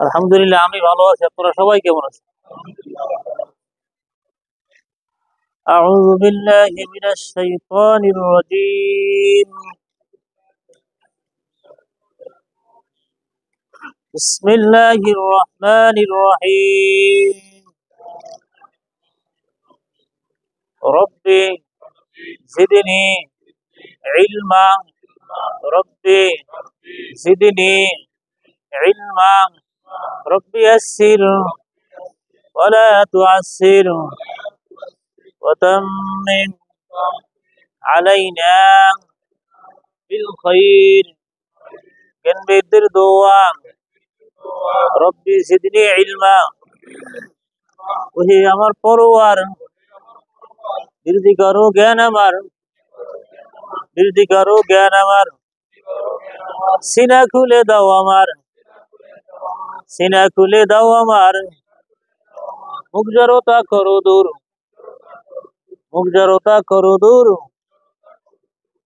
আলহামদুলিল্লাহ, আমি ভালো আছি। আপনারা সবাই কেমন আছেন? আউযু বিল্লাহি মিনাশ শাইতানির রাজীম। বিসমিল্লাহির রহমানির রহিম। রব্বি জিদনি ইলমা। রব্বি জিদনি ইলমা। রব্বি ইয়াসসির ওয়া লা তু'আসসির ওয়া তাম্মিম আলাইনা বিল খাইর। কেনবেদের দোয়া। রব্বি জিদনি ইলমা। ওহে আমার পরওয়ার, বৃদ্ধি করো জ্ঞান আমার, বৃদ্ধি করো জ্ঞান আমার। সিনা খুলে দাও আমার, সিনা খুলে দাও আমার। মুখ জড়তা করো দূর, মুখ জড়তা করো দূর।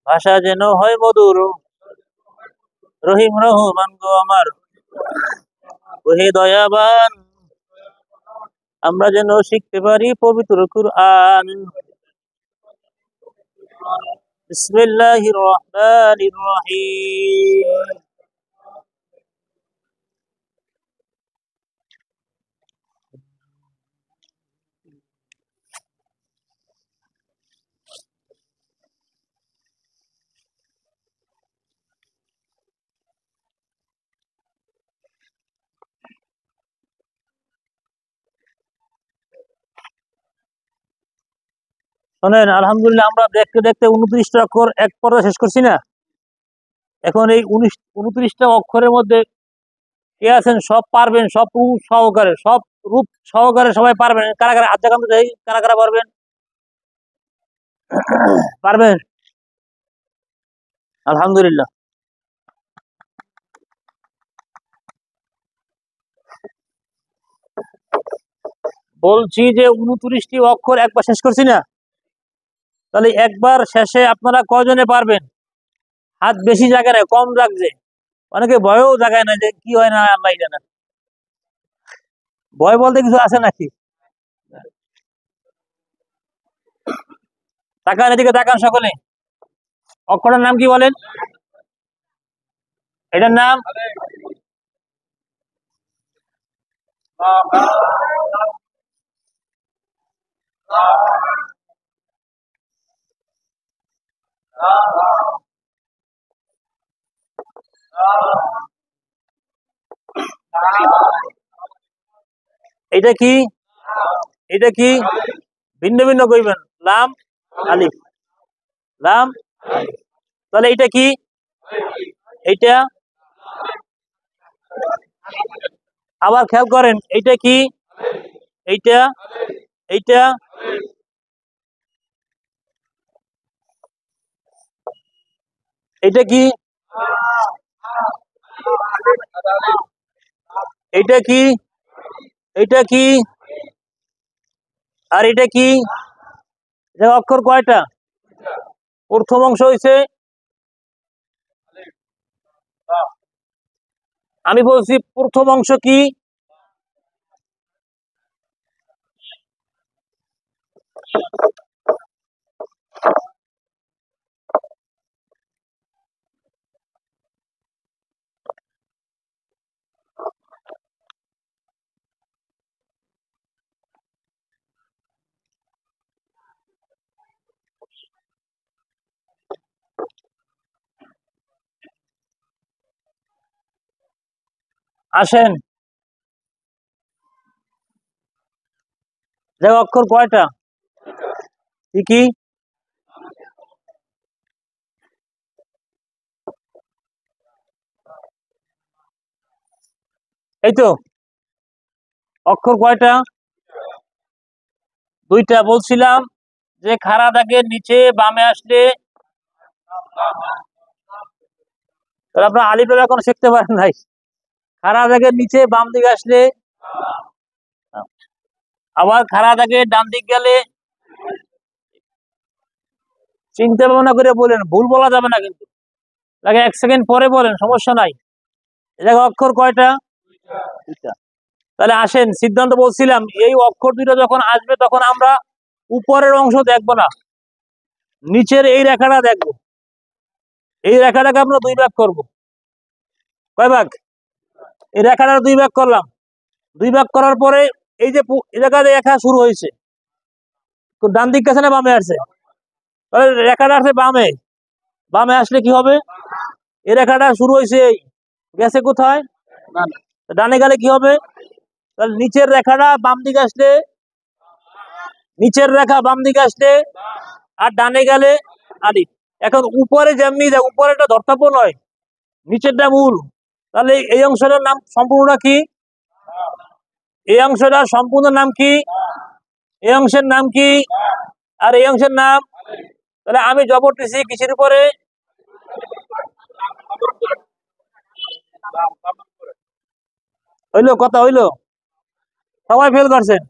ভাষা যেন হয় মধুর। রহিম রহমান গো আমার, ওহে দয়াবান, আমরা যেন শিখতে পারি পবিত্র কুরআন। বিসমিল্লাহির রহমানির রহিম। শোনেন, আলহামদুলিল্লাহ আমরা দেখতে দেখতে 29টা অক্ষর এক পর্বে শেষ করছি না। এখন এই 29টা অক্ষরের মধ্যে কে আছেন সব পারবেন, সব রূপ সহকারে, সব রূপ সহকারে সবাই পারবেন? কারা কারা হাত জাগান তো দেখি, কারা কারা পারবেন? পারবেন? আলহামদুলিল্লাহ। বলছি যে 29টি অক্ষর একবার শেষ করছি না, তাহলে একবার শেষে আপনারা কয়জনে পারবেন? হাত বেশি জায়গায় না, কম জাগছে। অনেকে ভয়ও জায়গায় না, যে কি হয় না আল্লাহ জানেন। ভয় বলতে কিছু আছে নাকি? তাকান এদিকে, তাকান সকলে। অক্ষরের নাম কি বলেন? এটার নাম এটা কি? এটা কি? ভিন্ন ভিন্ন কইবেন। লাম, আলিফ, লাম। তাহলে এটা কি? এইটা আবার খেয়াল করেন, এইটা কি? এইটা, এইটা, এইটা কি? এইটা কি? এইটা কি? আর এটা কি? এটা অক্ষর কয়টা? প্রথম অংশ হইছে, আমি বলছি প্রথম অংশ কি? আসেন, দেখো অক্ষর কয়টা? কি কি? এই তো অক্ষর কয়টা? দুইটা বলছিলাম, যে খাড়া দাগের নিচে বামে আসলে, তাহলে আপনার আলিফ এখন শিখতে পারেন নাই। খাড়া দাগের নিচে বাম দিকে আসলে, আবার খাড়া দাগের ডান দিক গেলে। চিন্তা ভাবনা করে বলেন, ভুল বলা যাবে না কিন্তু। লাগে 1 সেকেন্ড পরে বলেন, সমস্যা নাই। এ জায়গায় অক্ষর কয়টা? দুইটা। তাহলে আসেন, সিদ্ধান্ত বলছিলাম এই অক্ষর দুইটা যখন আসবে তখন আমরা উপরের অংশ দেখবো না, নিচের এই রেখাটা দেখবো। এই রেখাটাকে আমরা 2 ভাগ করব। কয় ভাগ? এই রেখাটা 2 ভাগ করলাম। 2 ভাগ করার পরে এই যে এই জায়গায় রেখা শুরু হয়েছে, তো ডান দিক গেছে না বামে আসছে? তাহলে রেখাটা আসছে বামে। বামে আসলে কি হবে? এই রেখাটা শুরু হয়েছে, গেছে কোথায়? ডানে গেলে কি হবে? তাহলে নিচের রেখাটা বাম দিকে আসলে, নিচের রেখা বাম দিকে আসলে, আর ডানে গেলে আলিফ। এখন উপরে যেমনি যায়, উপরেটা ধর্তব্য নয়, নিচেরটা মূল। তাহলে এই অংশটার নাম সম্পূর্ণটা কি? এই অংশটার সম্পূর্ণ নাম কি? এই অংশের নাম কি? আর এই অংশের নাম? তাহলে আমি জবর দিছি কিসের উপরে? হইলো কথা? হইলো? সবাই ফেল করছেন।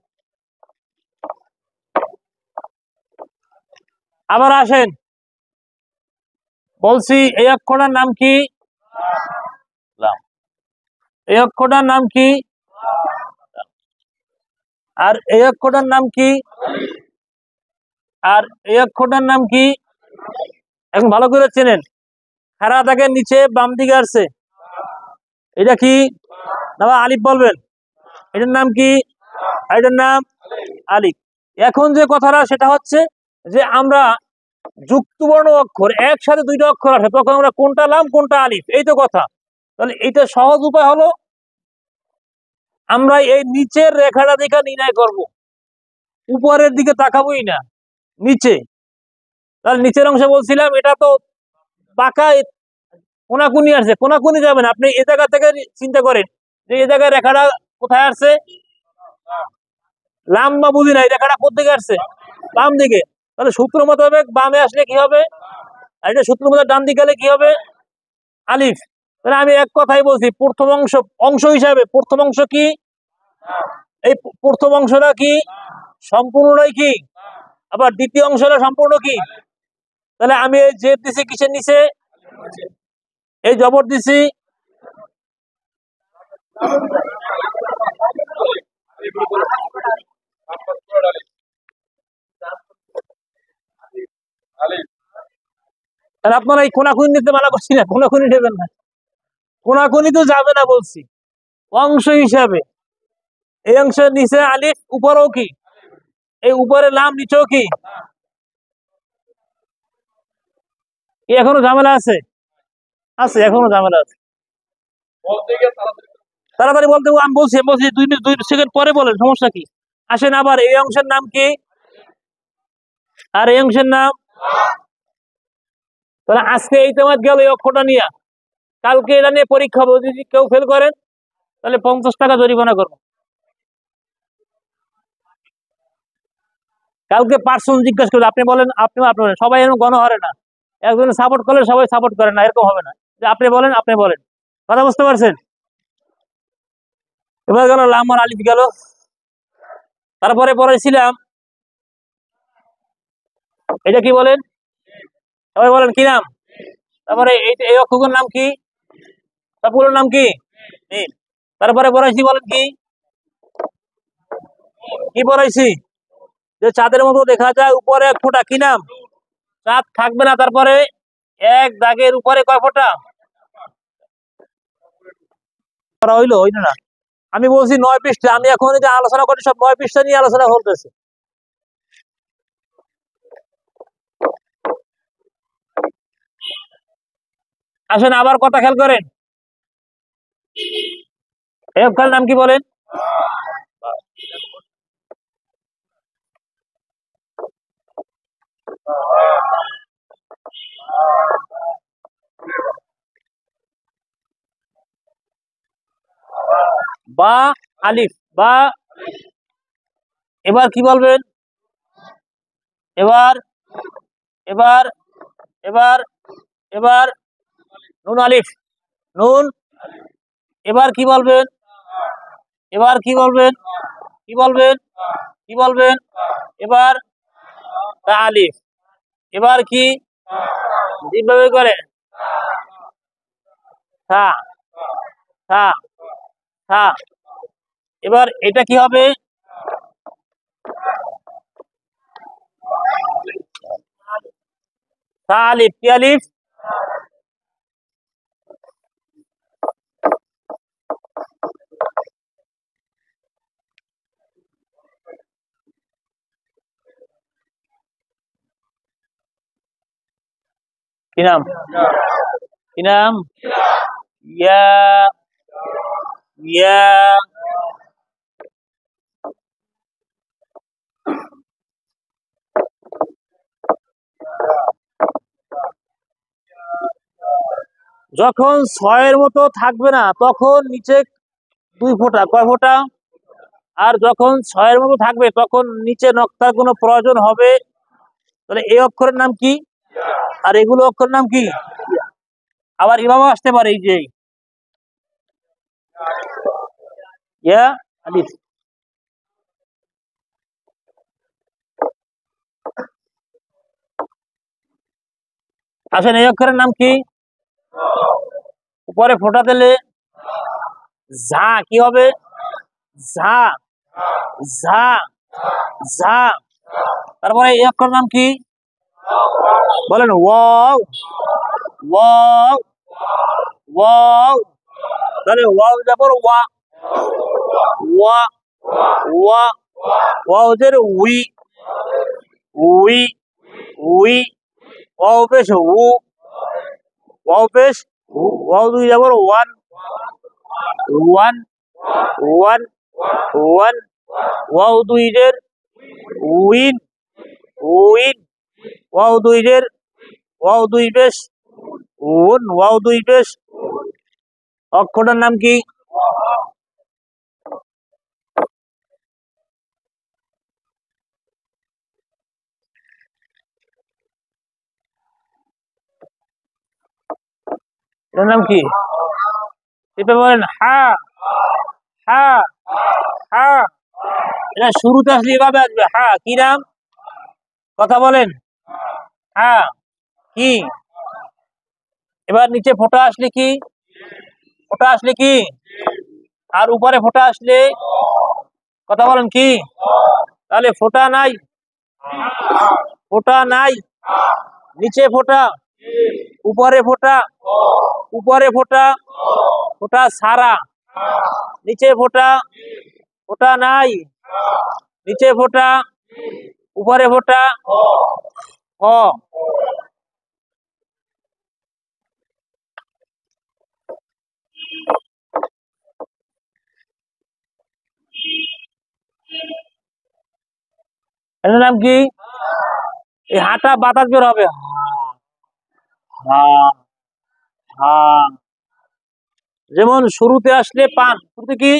আবার আসেন, বলছি এই অক্ষরটার নাম কি? লাম। এই অক্ষরটার নাম কি? আর এই অক্ষরটার নাম কি? আর এই অক্ষরটার নাম কি? এখন ভালো করে চেনেন। খাড়া দাগের নিচে বাম দিকে আসছে, এটা কি? না আলিফ বলবেন। এটার নাম কি? এটার নাম আলিফ। এখন যে কথাটা সেটা হচ্ছে যে আমরা যুক্তবর্ণ অক্ষর একসাথে 2টা অক্ষর আসে, তখন আমরা কোনটা লাম কোনটা আলিফ, এই তো কথা। তাহলে এটা সহজ উপায় হলো আমরা এই নিচের রেখাটা দিকে নির্ণয় করব, উপরের দিকে তাকাবোই না, নিচে। তাহলে নিচের অংশে বলছিলাম এটা তো বাঁকা, কোনাকুনি আসছে, কোনাকুনি যাবেন আপনি এ জায়গা থেকে চিন্তা করেন যে এই জায়গায় রেখাটা কোথায় আসছে? লাম্বা বুঝি নাই, রেখাটা কোথেকে আসছে? বাম দিকে। তাহলে সূত্র মোতাবেক বামে আসলে কি হবে? আর এটা সূত্র মোতাবেক ডান দিকে গেলে কি হবে? আলিফ। তাহলে আমি এক কথাই বলছি, প্রথম অংশ অংশ হিসাবে প্রথম অংশ কি? এই প্রথম অংশটা কি? সম্পূর্ণটাই কি? আবার দ্বিতীয় অংশটা সম্পূর্ণ কি? তাহলে আমি এই জেদ দিছি কিসের নিচে? এই জবর দিছি তাহলে আপনারা এই কোনাকুনি নিতে মানা করছি না, কোনাকুনি নেবেন না, কোনাকুনি তো যাবে না বলছি, অংশ হিসাবে। এই অংশের নিচে আলিফ, উপরেও কি? এই উপরে লাম, নিচেও কি? এখনো ঝামেলা আছে? আছে, এখনো ঝামেলা আছে। তাড়াতাড়ি বলতে আমি বলছি বলছি 2 সেকেন্ড পরে বলেন, সমস্যা কি? আসেন আবার এই অংশের নাম কি? আর এই অংশের নাম? তাহলে আজকে এই তোমার গেল এই অক্ষরটা নিয়ে, কালকে এটা নিয়ে পরীক্ষা হবে, যদি কেউ ফেল করেন তাহলে 50 টাকা জরিমানা করবো। কালকে পার্সোনাল জিজ্ঞাসা করবে, আপনি বলেন, আপনি বলেন, সবাই এরকম গণহারে না, একজন সাপোর্ট করলে সবাই সাপোর্ট করে না, এরকম হবে না যে আপনি বলেন আপনি বলেন। কথা বুঝতে পারছেন? এবার গেল লাম আর আলিফ গেল। তারপরে পড়াইছিলাম এটা কি বলেন? সবাই বলেন কি নাম? তারপরে এই অক্ষরের নাম কি? সবগুলোর নাম কি? তারপরে পড়াইছি বলেন কি? কি পড়াইছি? যে চাঁদের মতো দেখা যায়, উপরে 1 ফোঁটা, কি নাম? চাঁদ থাকবে না, তারপরে এক দাগের উপরে কয় ফোঁটা? হইলো? হইলো না? আমি বলছি 9 পৃষ্ঠা, আমি এখন যে আলোচনা করছি সব 9 পৃষ্ঠা নিয়ে আলোচনা করতেছে। আসেন আবার কথা খেয়াল করেন, এই অক্ষরের নাম কি বলেন? বা আলিফ, বা। এবার কি বলবেন? এবার এবার এবার এবার নুন আলিফ, নুন। এবার কি বলবেন? এবার কি বলবেন? কি বলবেন? কি বলবেন? এবার তা আলিফ। এবার কি? যেভাবে করে সা সা সা। এবার এটা কি হবে? সা আলিফ, কি আলিফ? কি নাম? কি নাম? ইয়া ইয়া। যখন ছয়ের মতো থাকবে না তখন নিচে দুই ফোঁটা, কয় ফোঁটা? আর যখন ছয়ের মতো থাকবে তখন নিচে নক্তার কোনো প্রয়োজন হবে। তাহলে এই অক্ষরের নাম কি? আর এগুলো অক্ষরের নাম কি? আবার এভাবে আসতে পারে, এই যে ইয়া আলিফ। আসেন, এই অক্ষরের নাম কি? উপরে ফোঁটা দিলে ঝা, কি হবে? ঝা ঝা ঝা। তারপরে এই অক্ষরের নাম কি? বলেন। Wow wow wow. তাহলে ওয়াও যাবর ওয়া ওয়া ওয়া। ওয়াও জের উই উই উই। ওয়াও পেশ উ ওয়াও পেশ উ। ওয়াও দুই যাবর one one one one. Wow দুই জের উইন উইন। ওয়াও দুই জের ওয়াও দুই পেশ উন। ওয়াও দুই পেশ। অক্ষরটার নাম কি? এটার নাম কি? এটা বলেন। হা হা হা। এটা শুরুতে আসলে এভাবে আসবে, হা। কি নাম? কথা বলেন। হা কি? এবার নিচে ফোঁটা আসলে কি? ফোঁটা আসলে কি? আর উপরে ফোঁটা আসলে কথা বলেন কি? তাহলে ফোঁটা নাই, ফোঁটা নাই। নিচে ফোঁটা, উপরে ফোঁটা, উপরে ফোঁটা, ফোঁটা সারা। নিচে ফোঁটা, ফোঁটা নাই। নিচে ফোঁটা, উপরে ফোঁটা, হ। এটার নাম কি? এই হাটা বাতাস বের হবে। হা হা। যেমন শুরুতে আসলে পান, শুরুতে কি?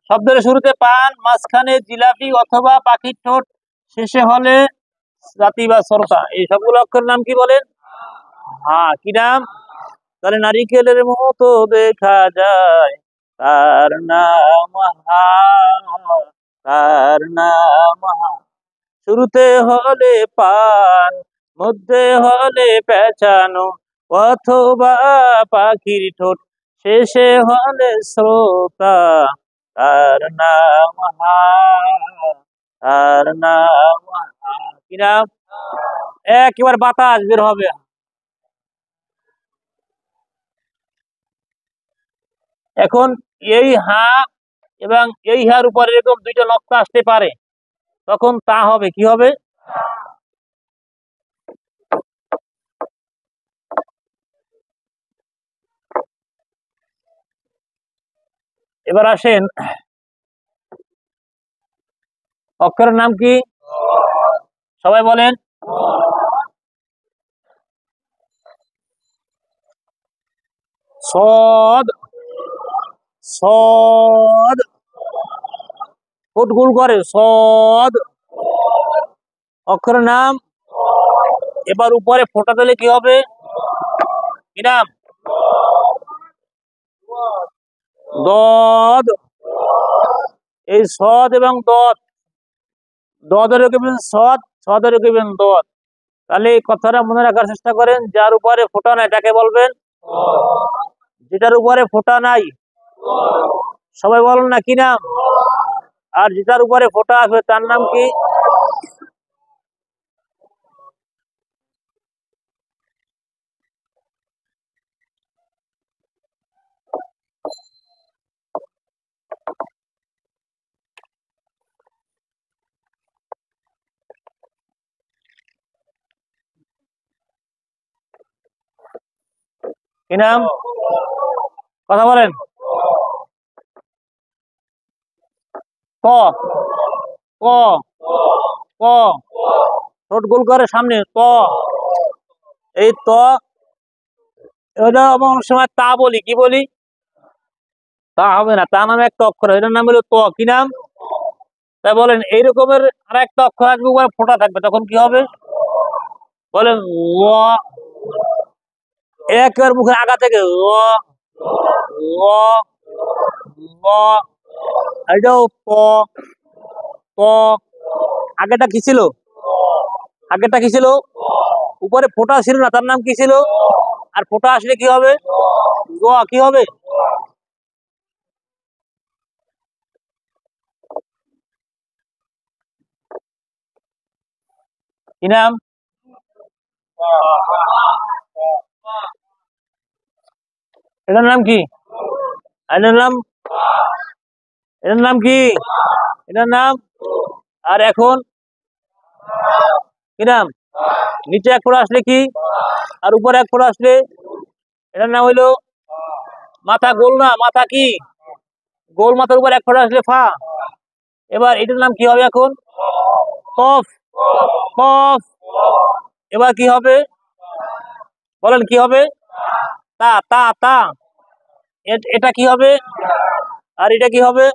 শব্দের শুরুতে পান, মাঝখানে জিলাপি অথবা পাখির ঠোঁট, শেষে হলে জাতি বা সরতা। এই সবগুলো অক্ষরের নাম কি বলেন? হ্যাঁ, কি নাম? তাহলে নারিকেলের মতো দেখা যায়, তার নাম হা। তার নাম হা। শুরুতে হলে পান, মধ্যে হলে পেঁচানো অথবা পাখির ঠোঁট, শেষে হলে শ্রোতা, তার নাম হা। তার নাম হা। কি নাম? একেবারে বাতাস বের হবে। এখন এই হা এবং এই হার উপরে এরকম দুইটা নক্তা আসতে পারে, তখন তা হবে কি হবে? এবার আসেন, অক্ষরের নাম কি? সবাই বলেন। সদ সদ। ফুট গুল করে সদ, অক্ষরের নাম। এবার উপরে ফোঁটা দিলে কি হবে? কি নাম? দদ। এই সদ এবং দদ, দদের কেবেন সদ, সদের কেবেন দদ। তাহলে এই কথাটা মনে রাখার চেষ্টা করেন, যার উপরে ফোঁটা নাই তাকে বলবেন যেটার উপরে ফোঁটা নাই, সবাই বলেন না কি নাম? আর যেটার উপরে ফোঁটা আছে তার নাম কি? কি নাম? কথা বলেন। ক, ক, ক, ঠোঁট গোল করে সামনে ত। এই ত, এটা অনেক সময় তা বলি, কি বলি? তা হবে না, তা নামে একটা অক্ষর, এটার নাম হলো ত। কি নাম? তাই বলেন এই রকমের আর একটা অক্ষর আসবে উপরে ফোঁটা থাকবে, তখন কি হবে? বলেন ল। একের মুখের আগা থেকে ল, ল, ল। এটাও ত, ত। আগেটা কি ছিল? আগেটা কি ছিল? উপরে ফোঁটা ছিল না, তার নাম কি ছিল? আর ফোঁটা আসলে কি হবে? গ, কি হবে? কি নাম? এটার নাম কি? এটার নাম, এটার নাম কি? এটার নাম। আর এখন কি নাম? নিচে এক ফোঁটা আসলে কি? আর উপরে এক ফোঁটা আসলে? এটার নাম হইলো মাথা। গোল না, মাথা কি? গোল মাথার উপর এক ফোঁটা আসলে ফা। এবার এটার নাম কি হবে এখন? কফ, কফ। এবার কি হবে? বলেন কি হবে? তা, তা, তা। এটা কি হবে? আর এটা কি হবে?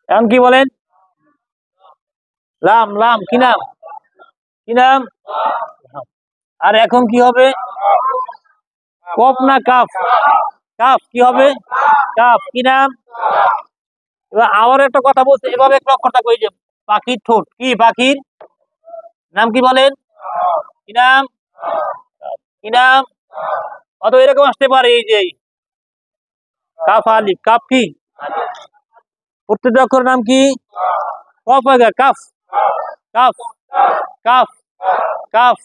এখন কি বলেন? লাম, লাম। কি নাম? কি নাম? আর এখন কি হবে? কফ না কাফ? কাফ। কি হবে? কাফ। কি নাম? এবার আবার একটা কথা বলছে, এভাবে একটা অক্ষর থাকবে, এই যে পাখির ঠোঁট, কি পাখির নাম কি বলেন? কি নাম? কি নাম? অত এরকম আসতে পারে, এই যে কাফ আলিফ। কাফ কি? প্রত্যেকটা অক্ষরের নাম কি? কফ হয়ে গেল, কাফ, কাফ, কাফ, কাফ।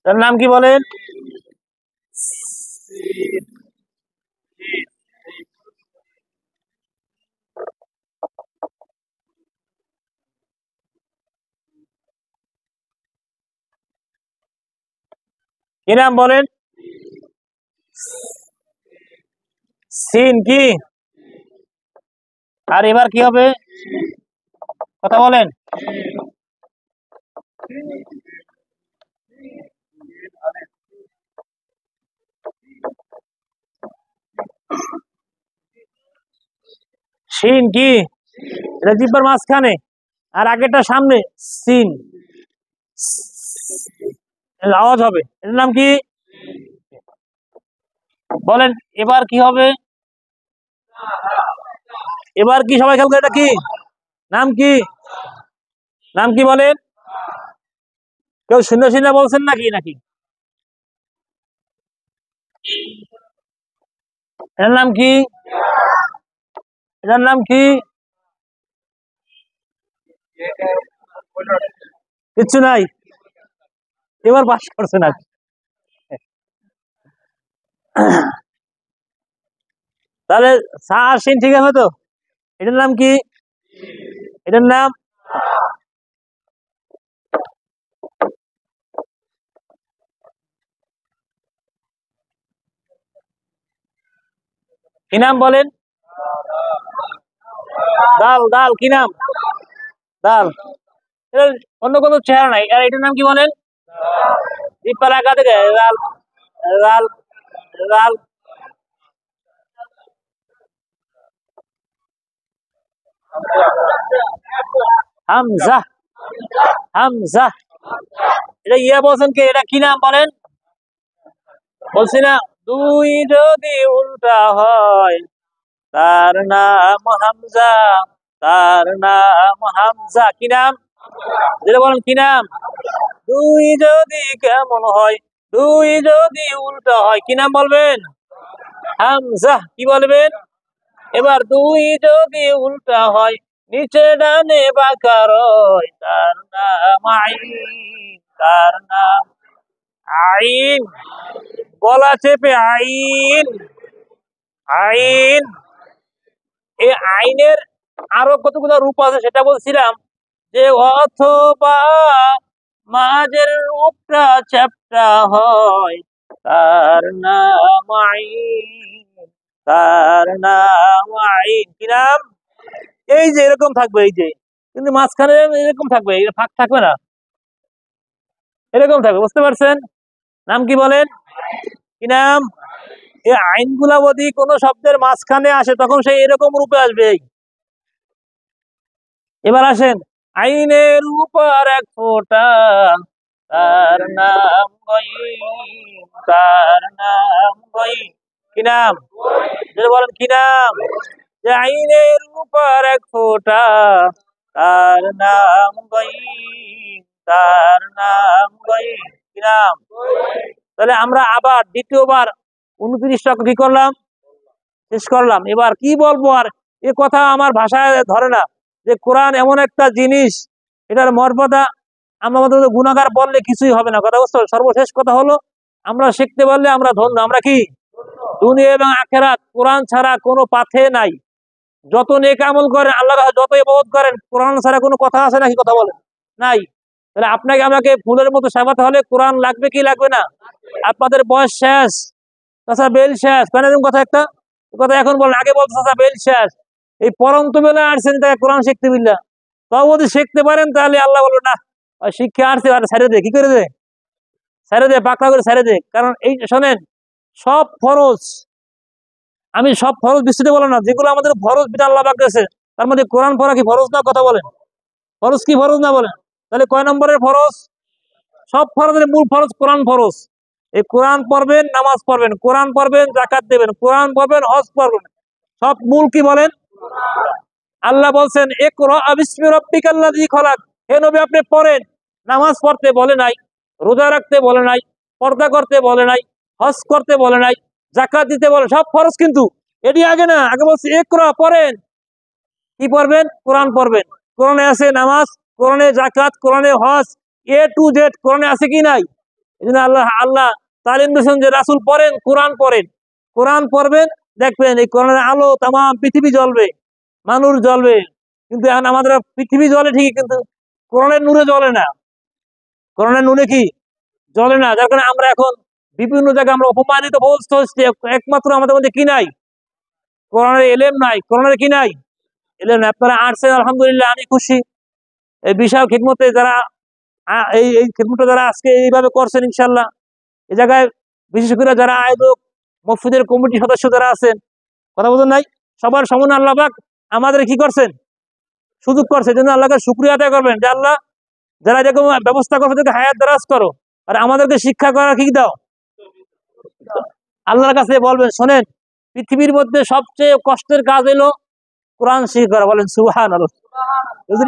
তার নাম কি বলেন? কি নাম বলেন? সিন। কি? আর এবার কি হবে? কথা বলেন। সিন। কি? এটা জিব্বার মাঝখানে, আর আগেরটা সামনে। সিন, আওয়াজ হবে। এটার নাম কি? বলেন এবার কি হবে? এবার কি সবাই খেয়াল করে, এটা কি? নাম কি? নাম কি বলেন? কেউ শূন্য শূন্য বলছেন নাকি? নাকি এটার নাম কি? এটার নাম কি? কিচ্ছু নাই। এবার পাস করছে না। তাহলে সা আর সিন ঠিক আছে তো? এটার নাম কি? এটার নাম কি? নাম বলেন। দাল দাল কি নাম? দাল। এর অন্য কোনো চেহারা নাই, আর এটার নাম কি বলেন? জিব্বার আগা থেকে দাল দাল দাল। হামজা হামজা। এটা ইয়া বলছেন কে? এটা কি নাম বলেন? বলছি না, দুই যদি উল্টা হয় তার নাম হামজা, তার নাম হামজা। কি নাম? যেটা বলেন কি নাম? দুই যদি কেমন হয়, দুই যদি উল্টা হয় কি নাম বলবেন? হামজা। কি বলবেন? এবার দুই যদি উল্টা হয়, নিচে ডানে বাঁকা রয়, তার নাম আইন, তার নাম আইন। গলা চেপে আইন, আইন। এই আইনের আরো কতগুলো রূপ আছে সেটা বলছিলাম, যে অথবা মাঝের রূপটা চ্যাপ্টা হয়, তার নাম আইন, তার নাম আইন। কি নাম? এই যে এরকম থাকবে, এই যে, কিন্তু মাঝখানে এরকম থাকবে, ফাঁক থাকবে না, এরকম থাকবে, বুঝতে পারছেন? নাম কি বলেন? কি নাম? এই আইনগুলা যদি কোনো শব্দের মাঝখানে আসে তখন সেই এরকম রূপে আসবে। এবার আসেন, আইনের উপর এক ফোঁটা, তার নাম গয়িম, তার নাম গয়িম। কি নাম? বলেন কি নাম? যে আইনের উপর এক ফোঁটা, তার নাম গয়িম, তার নাম গয়িম। কি নাম? তাহলে আমরা আবার দ্বিতীয়বার 29টা কি করলাম? শেষ করলাম। এবার কি বলবো আর, এ কথা আমার ভাষায় ধরে না, যে কোরআন এমন একটা জিনিস, এটার মর্যাদা আমরা আমাদের গুণাগার বললে কিছুই হবে না। কথা বুঝতে হবে? সর্বশেষ কথা হলো, আমরা শিখতে পারলে আমরা ধন্য। আমরা কি? দুনিয়া এবং আখেরাত কোরআন ছাড়া কোনো পাথে নাই। যত নেক আমল করেন, আল্লাহ যত ইবাদত করেন, কোরআন ছাড়া কোনো কথা আছে নাকি? কথা বলেন নাই। তাহলে আপনাকে আমাকে ফুলের মতো সাজাতে হলে কোরআন লাগবে কি লাগবে না? আপনাদের বয়স শেষ, চাচা বেল শেষ, কেন এরকম কথা একটা কথা এখন বলেন, আগে বলতো চাচা বেল শেষ। এই পরন্ত বেলা আসছেন তাই কোরআন শিখতে বিল্লা, তাও যদি শিখতে পারেন তাহলে আল্লাহ বলবো না, শিক্ষা আসছে আর ছেড়ে দে। কি করে দে? ছেড়ে দে, পাকড়া করে ছেড়ে দে। কারণ এই শোনেন, সব ফরজ, আমি সব ফরজ বিস্তৃত বললাম না, যেগুলো আমাদের ফরজ বিধান আল্লাহ পাক দিয়েছে, তার মধ্যে কোরআন পড়া কি ফরজ না? কথা বলেন, ফরজ কি ফরজ না বলেন? তাহলে কয় নম্বরের ফরজ? সব ফরজের মূল ফরজ কোরআন ফরজ। এই কোরআন পড়বেন, নামাজ পড়বেন, কোরআন পড়বেন, যাকাত দেবেন, কোরআন পড়বেন, হজ করবেন, সব মূল কি বলেন? আল্লাহ বলছেন ইকরা বিসমি রাব্বিকাল্লাযী খলাক। হে নবী আপনি পড়েন। নামাজ পড়তে বলে নাই, রোজা রাখতে বলে নাই, পর্দা করতে বলে নাই, হজ করতে বলে নাই, যাকাত দিতে বলে, সব ফরজ কিন্তু এটি আগে না, আগে বলছে ইকরা পড়েন। কি পড়বেন? কোরআন পড়বেন। কোরআনে আছে নামাজ, কোরআনে যাকাত, কোরআনে হজ, এ টু জেড কোরআনে আছে কি নাই? এই জন্য আল্লাহ আল্লাহ তালিম দিয়েছেন যে রাসূল পড়েন, কোরআন পড়েন, কোরআন পড়বেন, দেখবেন এই কোরআনের আলো তাম পৃথিবী জ্বলবে, মানুষ জ্বলবে। কিন্তু এখন আমাদের পৃথিবী জ্বলে ঠিকই, কিন্তু কোরআনের নূরে জ্বলে না। কোরআনের নূরে কি জ্বলে না? যার কারণে আমরা এখন বিভিন্ন জায়গায় আমরা অপমানিত হচ্ছি। একমাত্র আমাদের মধ্যে কি নাই? কোরআনের এলেম নাই। কোরআনের কি নাই? এলেম নাই। আপনারা আসছেন, আলহামদুলিল্লাহ, আমি খুশি। এই বিশাল খিদমতে যারা এই খিদমতটা যারা আজকে এইভাবে করছেন, ইনশাল্লাহ এই জায়গায় বিশেষ করে যারা আয়োজক, মসজিদের কমিটি সদস্য যারা আছেন, কথা বলছেন নাই, সবার সমান আল্লাহ পাক আমাদের কি করছেন? সুযোগ করছে। এই জন্য আল্লাহকে শুকরিয়া আদায় করবেন যে আল্লাহ, যারা এরকম ব্যবস্থা করছে তাদেরকে হায়াত দারাজ করো, আর আমাদেরকে শিক্ষা করার কি দাও। আল্লাহর কাছে বলবেন, শোনেন, পৃথিবীর মধ্যে সবচেয়ে কষ্টের কাজ হলো কোরআন শিক্ষা করা। বলেন সুবহানাল্লাহ।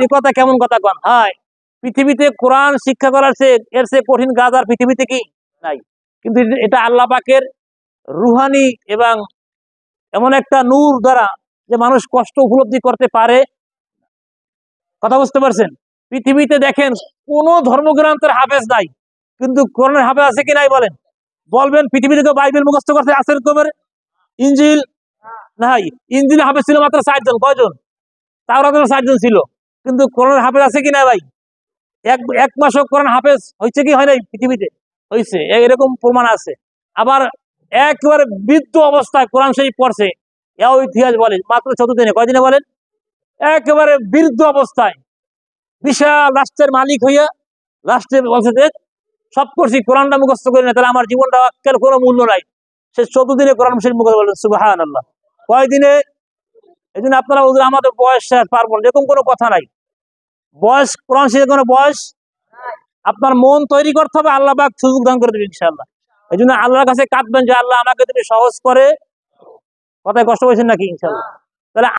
এই কথা কেমন কথা কন? হায়, পৃথিবীতে কোরআন শিক্ষা করার চেয়ে এর চেয়ে কঠিন কাজ আর পৃথিবীতে কি নাই। কিন্তু এটা আল্লাহ পাকের রুহানি এবং এমন একটা নূর দ্বারা যে মানুষ কষ্ট উপলব্ধি করতে পারে। কথা বুঝতে পারছেন? পৃথিবীতে দেখেন কোন ধর্মগ্রন্থের হাফেজ নাই, কিন্তু কোরআনের হাফেজ আছে কি নাই বলেন? বলবেন পৃথিবীতে তো বাইবেল মুখস্থ করতে আছেন কবের? ইনজিল নাই। ইনজিল হাফেজ ছিল মাত্র 4 জন। কয়জন? তাওরাতের 4 জন ছিল। কিন্তু কোরআনের হাফেজ আছে কি না ভাই? এক মাসও কোরআন হাফেজ হয়েছে কি হয় নাই? পৃথিবীতে হয়েছে, এরকম প্রমাণ আছে। আবার একেবারে বৃদ্ধ অবস্থায় কোরআন শরীফ পড়ছে, এও ইতিহাস বলে মাত্র 14 দিনে। কয়দিনে বলেন? একেবারে বিরুদ্ধ অবস্থায় বিশাল রাষ্ট্রের মালিক হইয়া রাষ্ট্রে বলছে যে সব করছি, কোরআনটা মুখস্থ করি না, তাহলে আমার জীবনটা কোনো মূল্য নাই। সে 14 দিনে কোরআন শরীফ মুখস্থ বললেন, সুবহানাল্লাহ। কয়দিনে? এই জন্য আপনারা বলছেন আমাদের বয়স শেষ, পারবো না, এরকম কোনো কথা নাই। বয়স, কোরআন শিখে কোনো বয়স, আপনার মন তৈরি করতে হবে, আল্লাহ পাক সুযোগ দান করে দেবে ইনশাআল্লাহ। এই জন্য আল্লাহর কাছে কাঁদবেন যে আল্লাহ আমাকে তুমি সহজ করে, কথায় কষ্ট পেয়েছেন নাকি ইনশাআল্লাহ। তাহলে